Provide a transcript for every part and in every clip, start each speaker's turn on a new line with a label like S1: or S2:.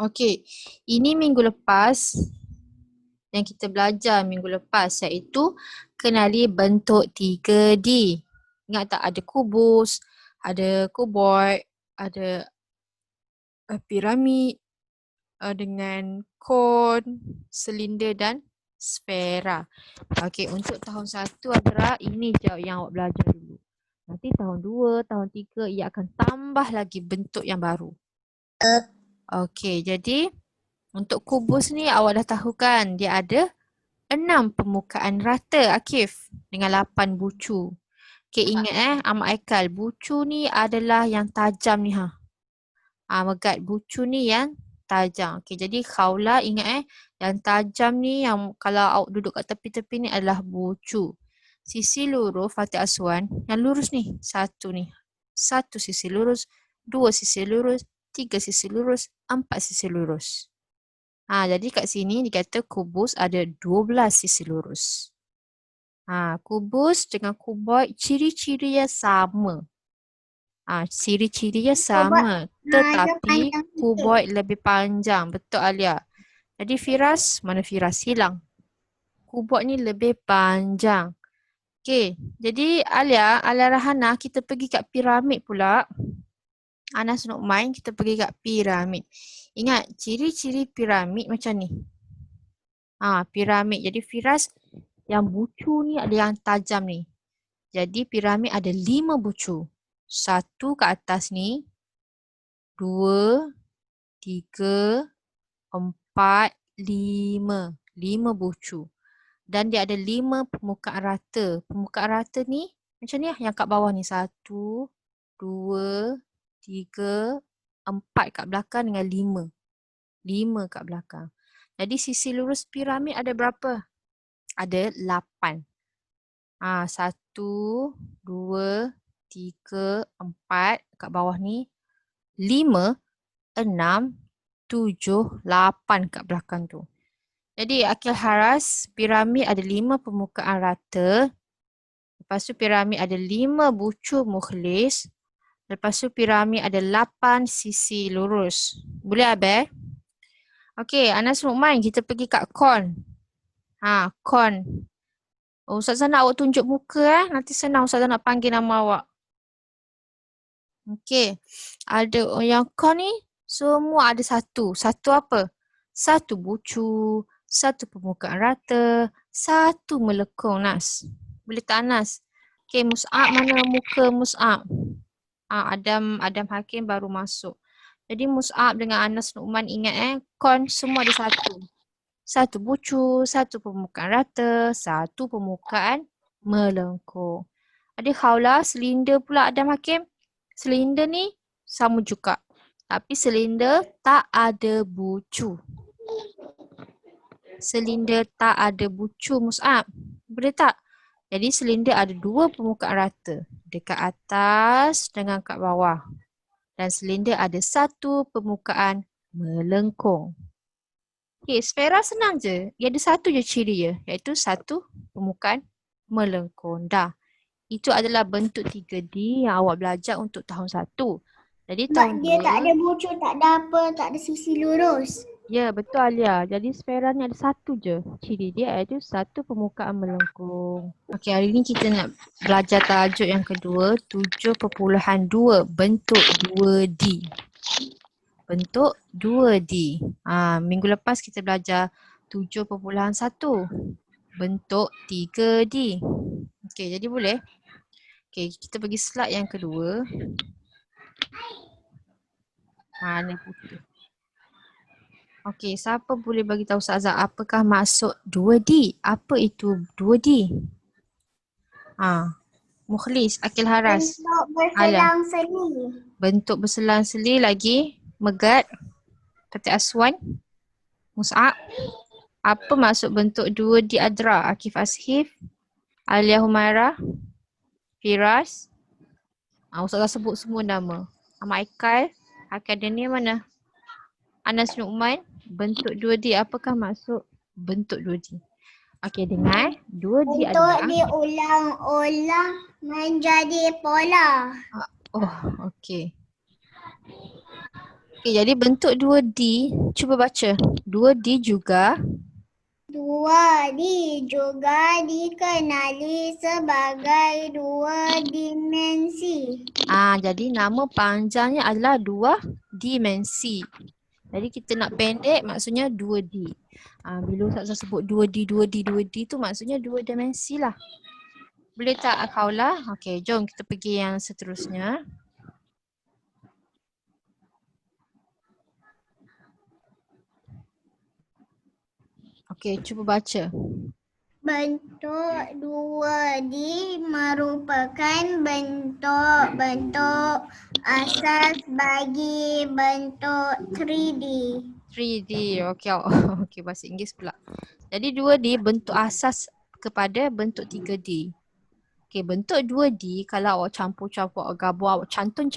S1: Okey, ini minggu lepas yang kita belajar minggu lepas iaitu kenali bentuk 3D. Ingat tak ada kubus, ada kuboid, ada piramid dengan kon, silinder dan sfera. Okey, untuk tahun 1 Azra ini je yang awak belajar dulu. Nanti tahun 2, tahun 3 ia akan tambah lagi bentuk yang baru. Okey, jadi untuk kubus ni awak dah tahu kan dia ada 6 permukaan rata Akif dengan 8 bucu. Okey, ingat Amak Aikal, bucu ni adalah yang tajam ni Megat, bucu ni yang tajam. Okey, jadi Khawla ingat yang tajam ni yang kalau awak duduk kat tepi-tepi ni adalah bucu. Sisi lurus Fatih Aswan yang lurus ni, satu ni. Satu sisi lurus, 2 sisi lurus, 3 sisi lurus, 4 sisi lurus. Jadi kat sini dikata kubus ada 12 sisi lurus. Kubus dengan kuboid ciri-cirinya sama. Ciri-cirinya sama. Tetapi kuboid lebih panjang. Betul Alia. Jadi Firas, mana Firas? Hilang. Kuboid ni lebih panjang. Okey. Jadi Alia Rahana kita pergi kat piramid pula. Anas Nukman kita pergi kat piramid. Ingat ciri-ciri piramid macam ni. Piramid. Jadi Firas yang bucu ni ada yang tajam ni. Jadi piramid ada 5 bucu. 1 kat atas ni. 2, 3, 4, 5. 5 bucu. Dan dia ada 5 permukaan rata. Permukaan rata ni macam ni yang kat bawah ni. 1, 2, 3, 4 kat belakang dengan 5. 5 kat belakang. Jadi sisi lurus piramid ada berapa? Ada 8. 1, 2, 3, 4 kat bawah ni. 5, 6, 7, 8 kat belakang tu. Jadi Akil Haras, piramid ada 5 permukaan rata. Lepas tu piramid ada 5 bucu mukhlis. Lepas tu piramid ada 8 sisi lurus. Boleh Abel? Okey, Anas Nukman, kita pergi kat kon. Kon. Ustazah nak awak tunjuk muka nanti senang Ustazah nak panggil nama awak. Okey. Ada yang kon ni semua ada satu. Satu apa? Satu bucu, satu permukaan rata, satu melekung Nas. Boleh tak Nas? Okey, Mus'ab mana muka Mus'ab? Adam Hakim baru masuk. Jadi Mus'ab dengan Anas Nukman ingat kon semua ada satu. Satu bucu, satu permukaan rata, satu permukaan melengkung. Ada Khawla, silinder pula Adam Hakim. Silinder ni sama juga. Tapi silinder tak ada bucu. Silinder tak ada bucu Mus'ab. Boleh tak? Jadi silinder ada 2 permukaan rata. Dekat atas dengan kat bawah. Dan silinder ada 1 permukaan melengkung. Okey, sfera senang je. Dia ada satu je ciri dia, iaitu satu permukaan melengkung. Dah. Itu adalah bentuk 3D yang awak belajar untuk tahun 1. Jadi tahun 2.
S2: Dia tak ada bucu, tak ada apa, tak ada sisi lurus.
S1: Ya, betul Alia. Jadi sfera ni ada satu je. Ciri dia iaitu satu permukaan melengkung. Okey, hari ni kita nak belajar tajuk yang kedua, 7.2, bentuk 2D. Bentuk 2D. Minggu lepas kita belajar 7.1, bentuk 3D. Okey, jadi boleh? Okey, kita pergi slide yang kedua. Mana putih. Okey, siapa boleh bagi tahu Ustazah apakah maksud 2D? Apa itu 2D? Mukhlis, Akil Haras.
S2: Bentuk berselang-seli.
S1: Bentuk berselang-seli lagi. Megat, Fatih Aswan, Mus'ab. Apa maksud bentuk 2D Adra? Akif Ashif, Alia Humaira, Firas. Ustazah sebut semua nama. Amak Aikal, akademi mana? Anas Nukman, bentuk 2D. Apakah maksud bentuk 2D? Okey, dengar. 2D adalah
S2: bentuk diulang-ulang menjadi pola.
S1: okey. Okey, jadi bentuk 2D, cuba baca. 2D juga
S2: 2D juga dikenali sebagai dua dimensi.
S1: jadi nama panjangnya adalah 2 dimensi. Jadi kita nak pendek maksudnya 2D. Bila Ustazah sebut 2D, 2D, 2D tu maksudnya 2 dimensi lah. Boleh tak Kaula? Okey, jom kita pergi yang seterusnya. Okey, cuba baca.
S2: Bentuk 2D merupakan bentuk-bentuk asas bagi bentuk 3D.
S1: 3D. Okey, okey bahasa Inggeris pula. Jadi 2D bentuk asas kepada bentuk 3D. Okey, bentuk 2D kalau awak campur-campur, awak gabung, awak cantum,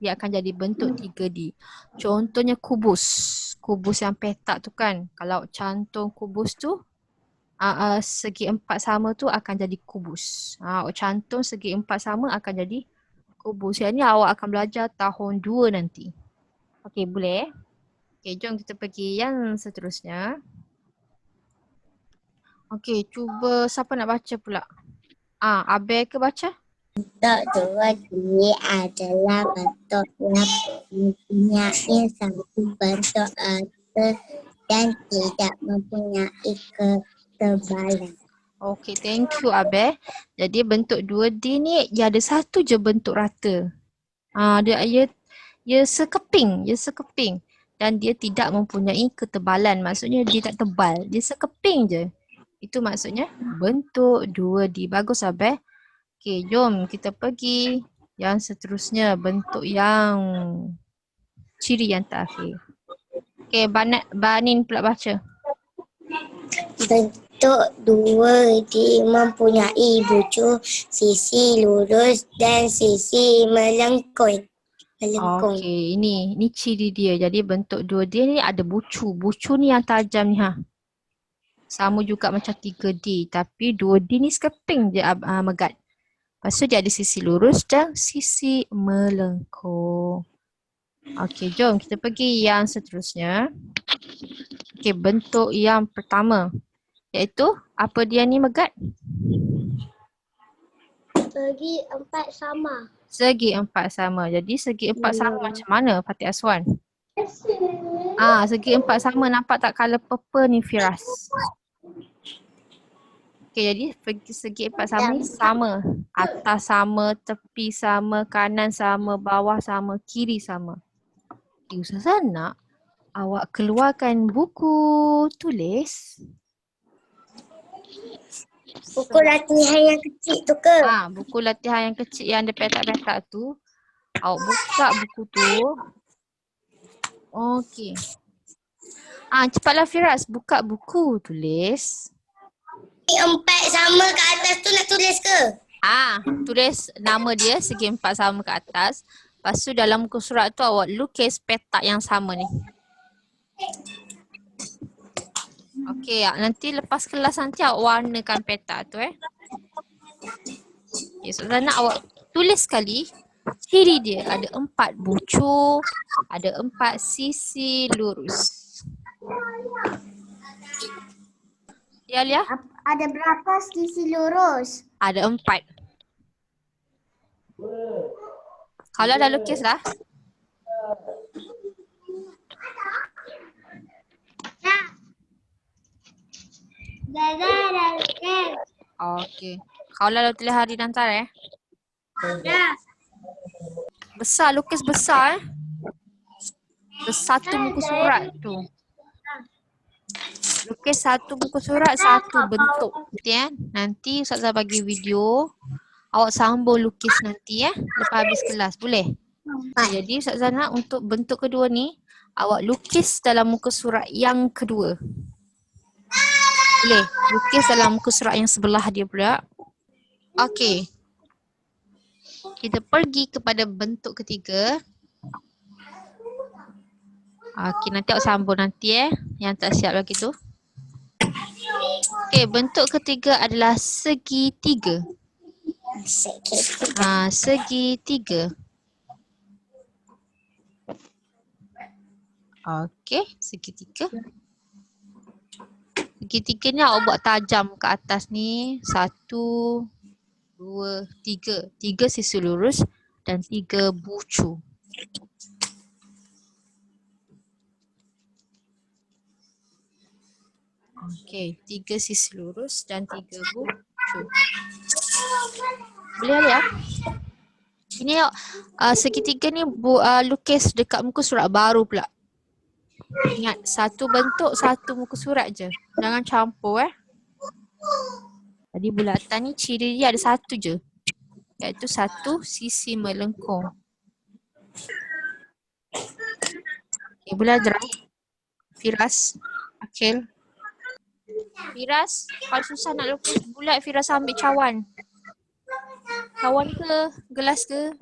S1: dia akan jadi bentuk 3D. Contohnya kubus. Kubus yang petak tu kan. Kalau awak cantum kubus tu, segi empat sama tu akan jadi kubus. Awak cantum segi empat sama akan jadi kubus. Yang ni awak akan belajar tahun 2 nanti. Okey, boleh? Okey, jom kita pergi yang seterusnya. Okey, cuba siapa nak baca pula? Abel ke baca?
S2: Bentuk 2D adalah bentuk yang mempunyai satu bentuk asas dan tidak mempunyai ketebalan.
S1: Okey, thank you Abel. Jadi bentuk 2D ni dia ada satu je bentuk rata. Dia sekeping, dan dia tidak mempunyai ketebalan. Maksudnya dia tak tebal, dia sekeping je. Itu maksudnya bentuk 2D. Bagus Abel. Okey, jom kita pergi yang seterusnya, bentuk yang ciri yang terakhir. Okey, Banin pula baca.
S2: Bentuk 2D mempunyai bucu, sisi lurus dan sisi melengkung.
S1: Okey, ini ciri dia. Jadi bentuk 2D ni ada bucu. Bucu ni yang tajam ni Sama juga macam 3D tapi 2D ni sekeping je Megat. Lepas tu dia ada sisi lurus dan sisi melengkung. Okey, jom kita pergi yang seterusnya. Okey, bentuk yang pertama iaitu apa dia ni Megat?
S2: Segi empat sama.
S1: Segi empat sama. Jadi segi empat sama macam mana Fatih Aswan? Segi empat sama, nampak tak colour purple ni Firas? Okey, jadi segi empat sama ni sama. Atas sama, tepi sama, kanan sama, bawah sama, kiri sama. Ustazah nak awak keluarkan buku tulis.
S2: Buku latihan yang kecil tu ke?
S1: Buku latihan yang kecil yang ada petak-petak tu. Awak buka buku tu. Okey. Cepatlah Firas, buka buku tulis.
S2: Empat sama ke atas tu nak tulis ke?
S1: Tulis nama dia segi empat sama ke atas. Lepas tu dalam muka surat tu awak lukis petak yang sama ni. Okey, nanti lepas kelas nanti awak warnakan petak tu Ustazah nak awak tulis sekali ciri dia. Ada 4 bucu, ada 4 sisi lurus. Ya, Lia?
S2: Ada berapa sisi lurus?
S1: Ada 4. Kalau dah lukis dah?
S2: Dah lukis.
S1: Okey. Kalau dah tulis hari dan tarikh
S2: Dah.
S1: Besar, lukis besar Satu muka surat tu. Lukis satu muka surat, satu bentuk. Nanti Ustazah bagi video. Awak sambung lukis nanti lepas habis kelas. Boleh? Jadi Ustazah nak untuk bentuk kedua ni, awak lukis dalam muka surat yang kedua. Boleh? Lukis dalam muka surat yang sebelah dia pula. Okey. Kita pergi kepada bentuk ketiga. Okey, nanti awak sambung nanti yang tak siap lagi tu. Okey, bentuk ketiga adalah segitiga. Segitiga. Okey, segitiga. Segitiga ni awak buat tajam ke atas ni. 1, 2, 3. 3 sisi lurus dan 3 bucu. Okey, 3 sisi lurus dan 3 bucu. Boleh ya? Ini segitiga ni lukis dekat muka surat baru pula. Ingat, satu bentuk, satu muka surat je. Jangan campur Jadi bulatan ni ciri dia ada satu je. Iaitu satu sisi melengkung. Okay, boleh Azra. Firas, Akil. Firas, kalau susah nak lukis bulat, Firas ambil cawan. Cawan ke, gelas ke?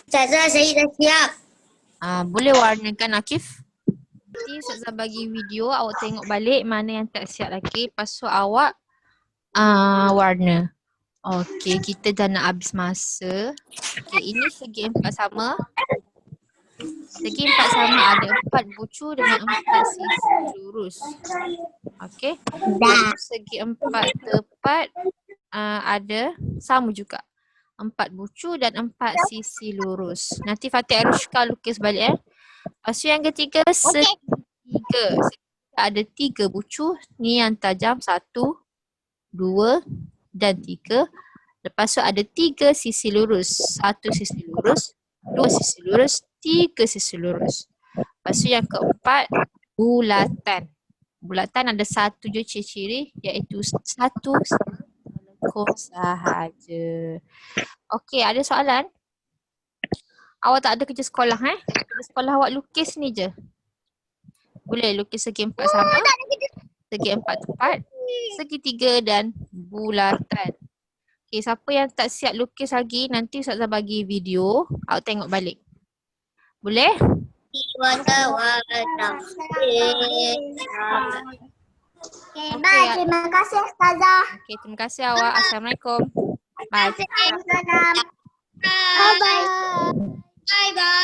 S2: Ustazah, saya dah siap.
S1: Boleh warnakan Akif. Nanti Ustazah bagi video, awak tengok balik mana yang tak siap lagi. Lepas tu awak warna. Okey, kita dah nak habis masa. Okey, ini segi 4 sama. Segi 4 sama ada 4 bucu dengan 4 sisi lurus. Okey.
S2: Dah.
S1: Segi 4 tepat ada sama juga. 4 bucu dan 4 sisi lurus. Nanti Fatih Arushka lukis balik Lepas tu yang ketiga segitiga. Ada 3 bucu. Ni yang tajam 1, 2 dan 3. Lepas tu ada 3 sisi lurus. 1 sisi lurus, 2 sisi lurus, 3 sisi lurus. Lepas tu yang keempat bulatan. Bulatan ada satu je ciri-ciri iaitu satu melengkung sahaja. Okey, ada soalan? Awak tak ada kerja sekolah Kerja sekolah awak lukis ni je. Boleh lukis segi 4 sama, segi 4 tepat, segitiga dan bulatan. Okay, siapa yang tak siap lukis lagi, nanti Ustazah bagi video, awak tengok balik. Boleh?
S2: Okay, bye. Terima kasih Ustazah.
S1: Okay, terima kasih awak. Assalamualaikum. Bye.
S2: Waalaikumsalam. Bye bye. Bye bye.